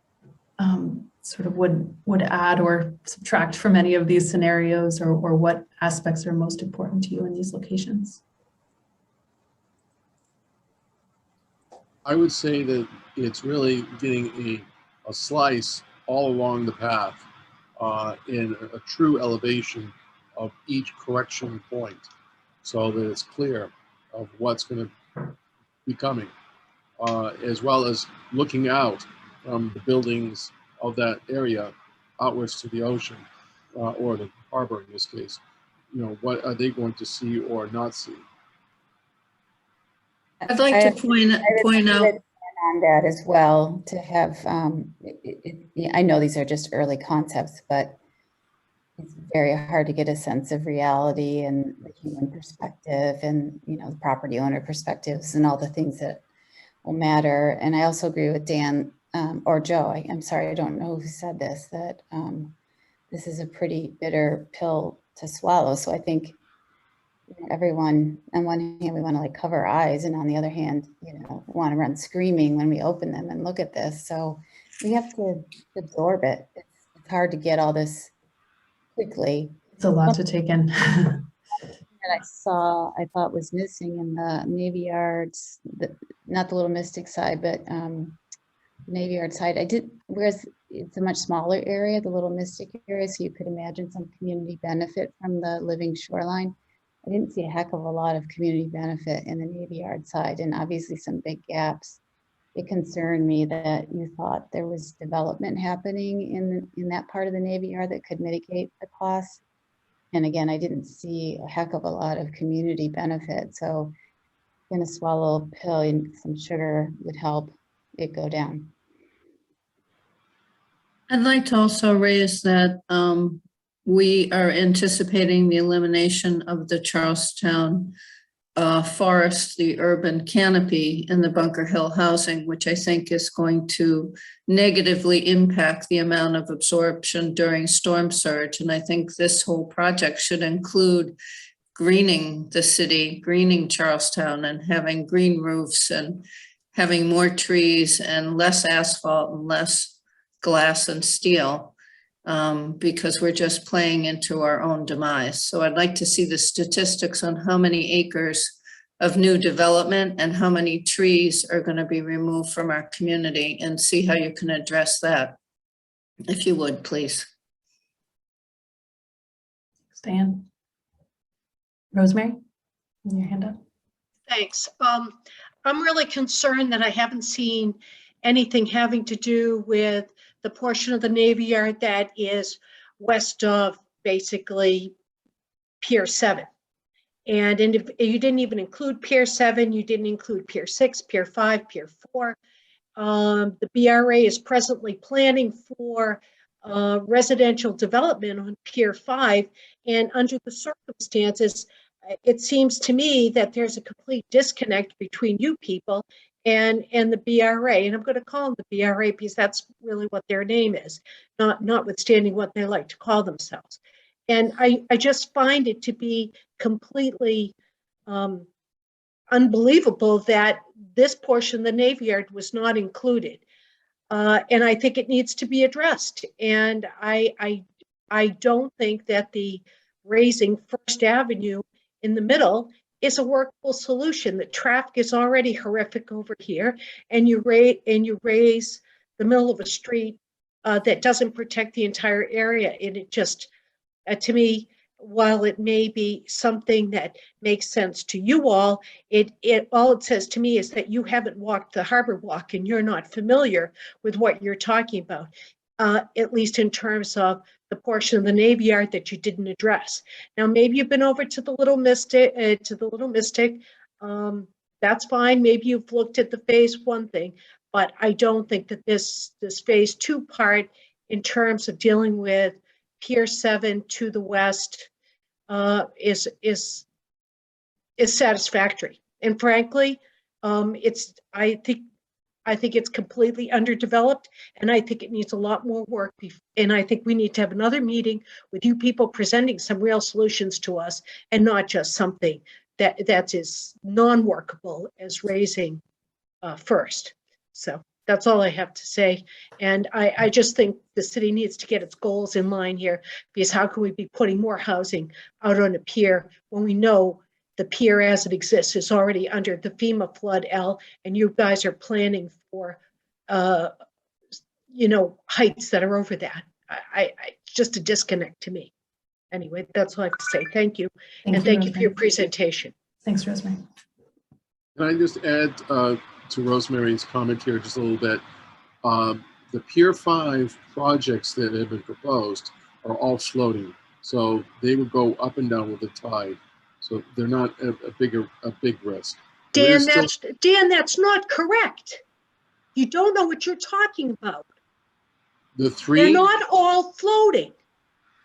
sort of would add or subtract from any of these scenarios, or what aspects are most important to you in these locations? I would say that it's really getting a slice all along the path in a true elevation of each correction point, so that it's clear of what's going to be coming, as well as looking out from the buildings of that area outwards to the ocean, or the harbor in this case. What are they going to see or not see? I'd like to point out on that as well, to have, I know these are just early concepts, but it's very hard to get a sense of reality and the human perspective and, the property owner perspectives and all the things that will matter. And I also agree with Dan or Joe, I'm sorry, I don't know who said this, that this is a pretty bitter pill to swallow. So I think everyone, on one hand, we want to cover our eyes, and on the other hand, want to run screaming when we open them and look at this. So we have to absorb it. It's hard to get all this quickly. It's a lot to take in. That I thought was missing in the Navy Yards, not the Little Mystic side, but Navy Yard side. Whereas it's a much smaller area, the Little Mystic area, so you could imagine some community benefit from the living shoreline. I didn't see a heck of a lot of community benefit in the Navy Yard side, and obviously some big gaps. It concerned me that you thought there was development happening in that part of the Navy Yard that could mitigate the costs. And again, I didn't see a heck of a lot of community benefit. So in a swallow pill and some sugar would help it go down. I'd like to also raise that we are anticipating the elimination of the Charlestown forest, the urban canopy in the Bunker Hill housing, which I think is going to negatively impact the amount of absorption during storm surge. And I think this whole project should include greening the city, greening Charlestown, and having green roofs and having more trees and less asphalt and less glass and steel, because we're just playing into our own demise. So I'd like to see the statistics on how many acres of new development and how many trees are going to be removed from our community, and see how you can address that, if you would, please. Stan. Rosemary, your hand up. Thanks. I'm really concerned that I haven't seen anything having to do with the portion of the Navy Yard that is west of basically Pier 7. And if you didn't even include Pier 7, you didn't include Pier 6, Pier 5, Pier 4. The BRA is presently planning for residential development on Pier 5. And under the circumstances, it seems to me that there's a complete disconnect between you people and the BRA. And I'm going to call them the BRA because that's really what their name is, notwithstanding what they like to call themselves. And I just find it to be completely unbelievable that this portion of the Navy Yard was not included. And I think it needs to be addressed. And I don't think that the raising First Avenue in the middle is a workable solution. The traffic is already horrific over here, and you raise the middle of a street that doesn't protect the entire area. And it just, to me, while it may be something that makes sense to you all, all it says to me is that you haven't walked the Harbor Walk and you're not familiar with what you're talking about, at least in terms of the portion of the Navy Yard that you didn't address. Now, maybe you've been over to the Little Mystic, that's fine. Maybe you've looked at the phase 1 thing, but I don't think that this phase 2 part in terms of dealing with Pier 7 to the west is satisfactory. And frankly, I think it's completely underdeveloped, and I think it needs a lot more work. And I think we need to have another meeting with you people presenting some real solutions to us, and not just something that is non-workable as raising first. So that's all I have to say. And I just think the city needs to get its goals in line here, because how can we be putting more housing out on a pier when we know the pier as it exists is already under the FEMA flood L, and you guys are planning for, heights that are over that. Just a disconnect to me. Anyway, that's all I have to say. Thank you. And thank you for your presentation. Thanks, Rosemary. Can I just add to Rosemary's comment here just a little bit? The Pier 5 projects that have been proposed are all floating. So they would go up and down with the tide. So they're not a big risk. Dan, that's not correct. You don't know what you're talking about. They're not all floating.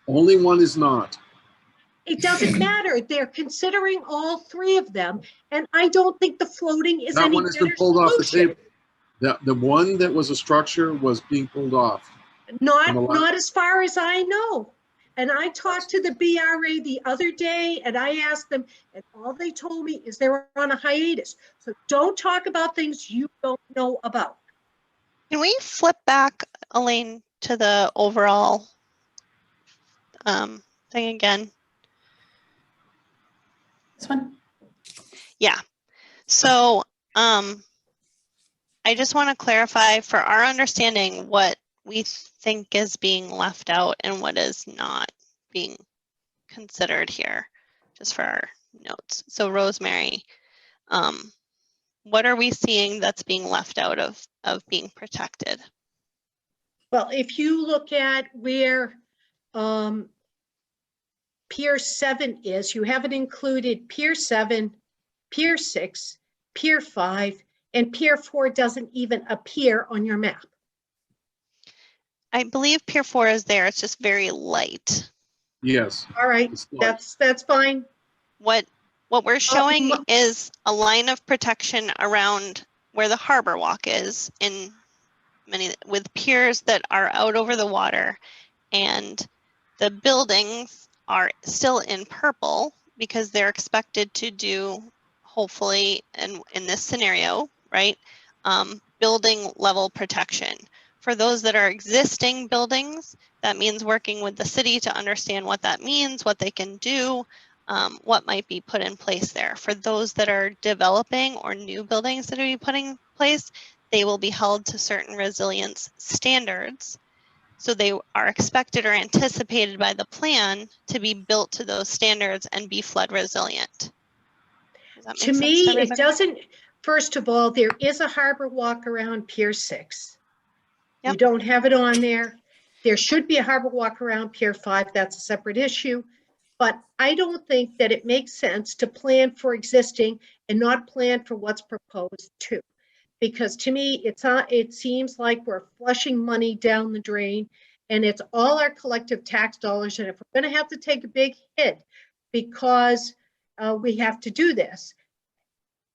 Only one is not. It doesn't matter. They're considering all 3 of them, and I don't think the floating is That one has been pulled off the table. The one that was a structure was being pulled off. Not as far as I know. And I talked to the BRA the other day, and I asked them, and all they told me is they're on a hiatus. So don't talk about things you don't know about. Can we flip back, Elaine, to the overall thing again? This one? Yeah. So I just want to clarify for our understanding what we think is being left out and what is not being considered here, just for our notes. So Rosemary, what are we seeing that's being left out of being protected? Well, if you look at where Pier 7 is, you haven't included Pier 7, Pier 6, Pier 5, and Pier 4 doesn't even appear on your map. I believe Pier 4 is there. It's just very light. Yes. All right, that's fine. What we're showing is a line of protection around where the harbor walk is in many, with piers that are out over the water, and the buildings are still in purple because they're expected to do, hopefully, and in this scenario, right, building level protection. For those that are existing buildings, that means working with the city to understand what that means, what they can do, what might be put in place there. For those that are developing or new buildings that are be put in place, they will be held to certain resilience standards. So they are expected or anticipated by the plan to be built to those standards and be flood resilient. To me, it doesn't. First of all, there is a harbor walk around Pier 6. Yep. You don't have it on there. There should be a harbor walk around Pier 5. That's a separate issue. But I don't think that it makes sense to plan for existing and not plan for what's proposed too. Because to me, it seems like we're flushing money down the drain, and it's all our collective tax dollars. And if we're going to have to take a big hit because we have to do this,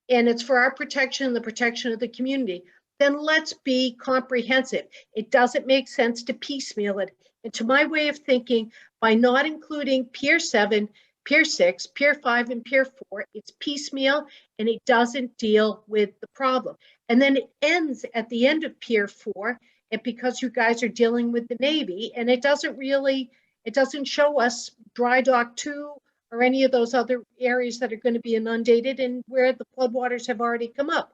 and it's for our protection and the protection of the community, then let's be comprehensive. It doesn't make sense to piecemeal it. And to my way of thinking, by not including Pier 7, Pier 6, Pier 5, and Pier 4, it's piecemeal, and it doesn't deal with the problem. And then it ends at the end of Pier 4, and because you guys are dealing with the Navy, and it doesn't show us Dry Dock 2 or any of those other areas that are going to be inundated and where the floodwaters have already come up.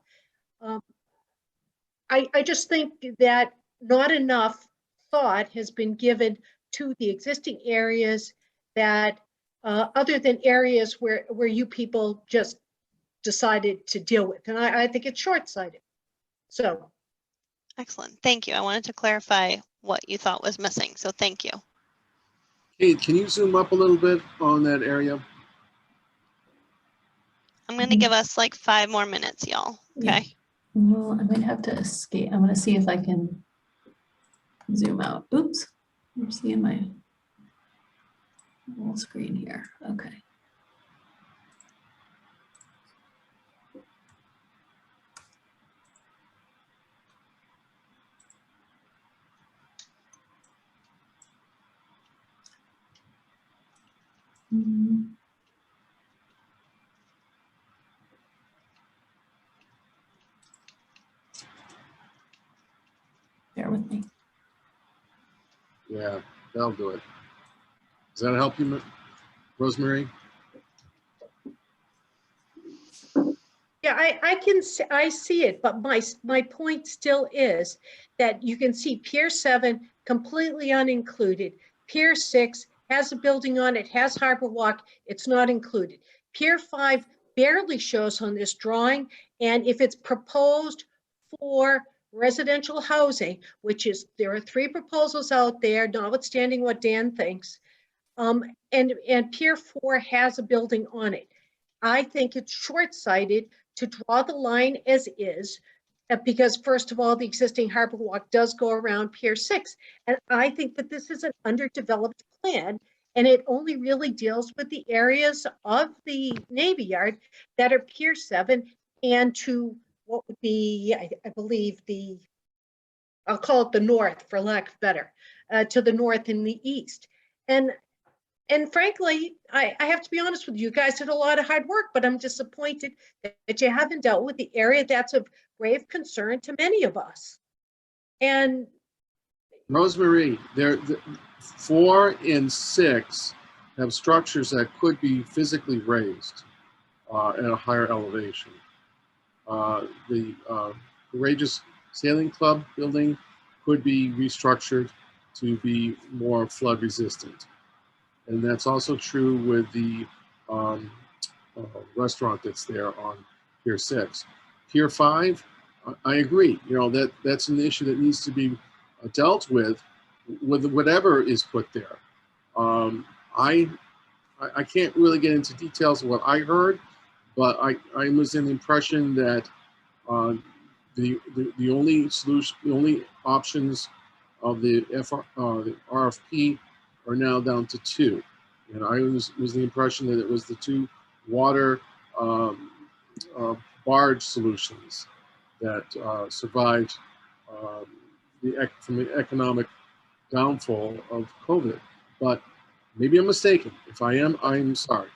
I just think that not enough thought has been given to the existing areas that other than areas where you people just decided to deal with. And I think it's short-sighted. So. Excellent. Thank you. I wanted to clarify what you thought was missing. So thank you. Kate, can you zoom up a little bit on that area? I'm going to give us like 5 more minutes, y'all. Yeah. Okay. Well, I might have to escape. I'm going to see if I can zoom out. Oops. I'm seeing my whole screen here. Okay. Bear with me. Yeah, that'll do it. Does that help you, Rosemary? Yeah, I see it, but my point still is that you can see Pier 7 completely unincluded. Pier 6 has a building on it, has Harbor Walk, it's not included. Pier 5 barely shows on this drawing, and if it's proposed for residential housing, which is, there are 3 proposals out there, notwithstanding what Dan thinks, and Pier 4 has a building on it. I think it's short-sighted to draw the line as is, because first of all, the existing Harbor Walk does go around Pier 6. And I think that this is an underdeveloped plan, and it only really deals with the areas of the Navy Yard that are Pier 7 and to what would be, I believe, I'll call it the north for lack of better, to the north and the east. And frankly, I have to be honest with you, you guys did a lot of hard work, but I'm disappointed that you haven't dealt with the area that's of grave concern to many of us. And Rosemary, 4 and 6 have structures that could be physically raised at a higher elevation. The Courageous Sailing Club building could be restructured to be more flood resistant. And that's also true with the restaurant that's there on Pier 6. Pier 5, I agree. You know, that's an issue that needs to be dealt with whatever is put there. I can't really get into details of what I heard, but I was in the impression that the only solution, the only options of the RFP are now down to 2. And I was the impression that it was the 2 water barge solutions that survived from the economic downfall of COVID. But maybe I'm mistaken. If I am, I'm sorry.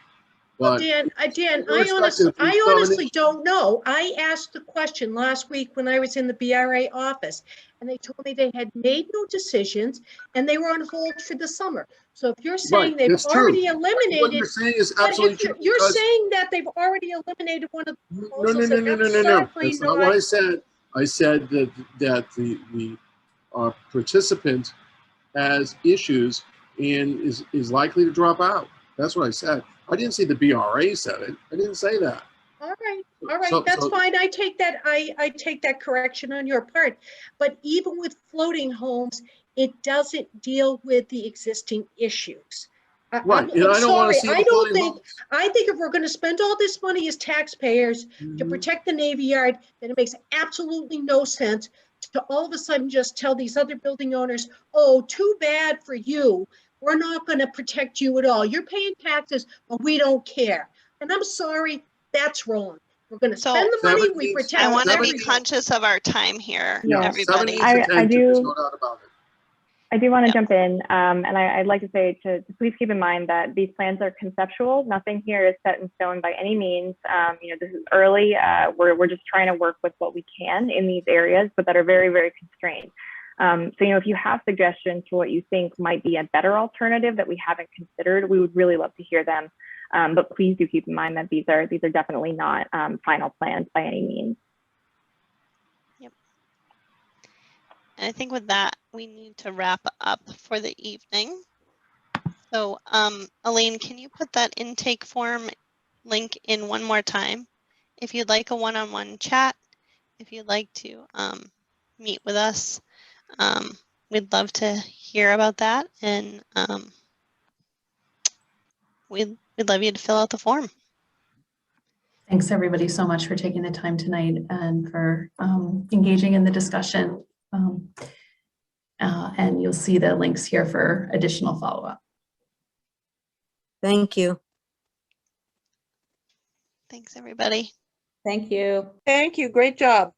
well, But Dan, I irrespective, honestly don't know. I asked the question last week when I was in the BRA office, and they told me they had made no decisions and they were on hold for the summer. So if you're saying Right, they've that's true. already What eliminated, you're saying is but absolutely if true. you're because- saying that they've already eliminated one of the No. proposals, and that's certainly That's not what I said. I said that the participant has issues and is likely to drop out. That's what I said. I didn't say the BRA said it. I didn't say that. All right, So- that's so- fine. I take that. I take that correction on your part. But even with floating homes, it doesn't deal with the existing issues. Right, and I don't want to see the floating homes. I think if we're going to spend all this money as taxpayers to Mhm. protect the Navy Yard, then it makes absolutely no sense to all of a sudden just tell these other building owners, oh, too bad for you. We're not going to protect you at all. You're paying taxes, but we don't care. And I'm sorry, that's wrong. We're going to So- spend the money, we 17 protect I want to be everybody. conscious of our time here, Yeah. everybody. 7 needs attention, there's do- no doubt about it. I do want to Yeah. jump in, and I'd like to say to please keep in mind that these plans are conceptual. Nothing here is set in stone by any means. This is early. We're just trying to work with what we can in these areas, but that are very, very constrained. If you have suggestions for what you think might be a better alternative that we haven't considered, we would really love to hear them. But please do keep in mind that these are definitely not final plans by any means. And I think with that, we need to wrap up for the evening. So Elaine, can you put that intake form link in one more time? If you'd like a one-on-one chat, if you'd like to meet with us, we'd love to hear about that. And we'd love you to fill out the form. Thanks everybody so much for taking the time tonight and for engaging in the discussion. And you'll see the links here for additional follow-up. Thank you. Thanks, everybody. Thank you. Thank you. Great job.